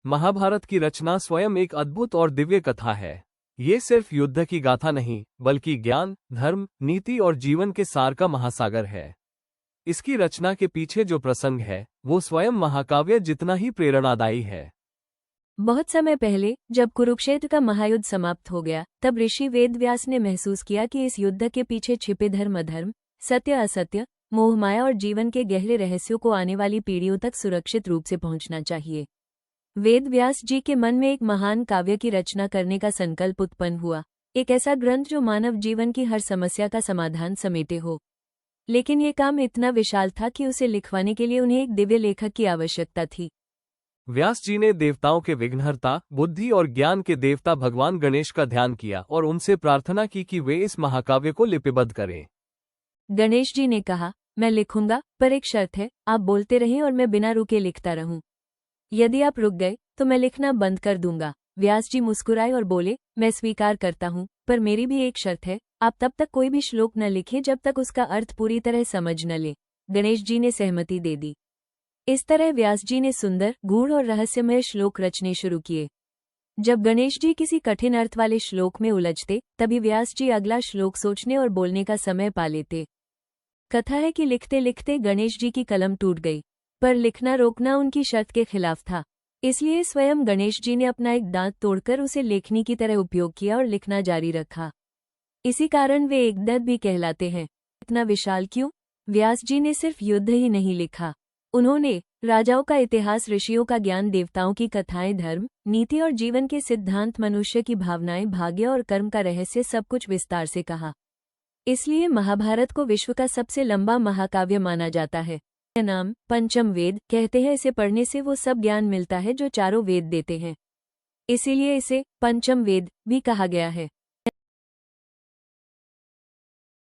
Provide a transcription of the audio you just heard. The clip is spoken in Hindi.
महाभारत की रचना स्वयं एक अद्भुत और दिव्य कथा है। ये सिर्फ युद्ध की गाथा नहीं, बल्कि ज्ञान, धर्म, नीति और जीवन के सार का महासागर है। इसकी रचना के पीछे जो प्रसंग है, वो स्वयं महाकाव्य जितना ही प्रेरणादायी है। बहुत समय पहले जब कुरुक्षेत्र का महायुद्ध समाप्त हो गया, तब ऋषि वेदव्यास ने महसूस किया कि इस युद्ध के पीछे छिपे धर्म अधर्म, सत्य असत्य, मोह माया और जीवन के गहरे रहस्यों को आने वाली पीढ़ियों तक सुरक्षित रूप से पहुंचना चाहिए। वेदव्यास जी के मन में एक महान काव्य की रचना करने का संकल्प उत्पन्न हुआ, एक ऐसा ग्रंथ जो मानव जीवन की हर समस्या का समाधान समेटे हो। लेकिन ये काम इतना विशाल था कि उसे लिखवाने के लिए उन्हें एक दिव्य लेखक की आवश्यकता थी। व्यास जी ने देवताओं के विघ्नहर्ता, बुद्धि और ज्ञान के देवता भगवान गणेश का ध्यान किया और उनसे प्रार्थना की कि वे इस महाकाव्य को लिपिबद्ध करें। गणेश जी ने कहा, मैं लिखूंगा, पर एक शर्त है, आप बोलते रहें और मैं बिना रुके लिखता रहूं। यदि आप रुक गए तो मैं लिखना बंद कर दूंगा। व्यास जी मुस्कुराए और बोले, मैं स्वीकार करता हूं, पर मेरी भी एक शर्त है, आप तब तक कोई भी श्लोक न लिखें जब तक उसका अर्थ पूरी तरह समझ न ले। गणेश जी ने सहमति दे दी। इस तरह व्यास जी ने सुंदर, गूढ़ और रहस्यमय श्लोक रचने शुरू किए। जब गणेश जी किसी कठिन अर्थ वाले श्लोक में उलझते, तभी व्यास जी अगला श्लोक सोचने और बोलने का समय पा लेते। कथा है कि लिखते लिखते गणेश जी की कलम टूट गई, पर लिखना रोकना उनकी शर्त के खिलाफ था। इसलिए स्वयं गणेश जी ने अपना एक दांत तोड़कर उसे लेखनी की तरह उपयोग किया और लिखना जारी रखा। इसी कारण वे एकदंत भी कहलाते हैं। इतना विशाल क्यों? व्यास जी ने सिर्फ युद्ध ही नहीं लिखा, उन्होंने राजाओं का इतिहास, ऋषियों का ज्ञान, देवताओं की कथाएं, धर्म, नीति और जीवन के सिद्धांत, मनुष्य की भावनाएं, भाग्य और कर्म का रहस्य, सब कुछ विस्तार से कहा। इसलिए महाभारत को विश्व का सबसे लंबा महाकाव्य माना जाता है। नाम पंचम वेद कहते हैं। इसे पढ़ने से वो सब ज्ञान मिलता है जो चारों वेद देते हैं। इसीलिए इसे पंचम वेद भी कहा गया है।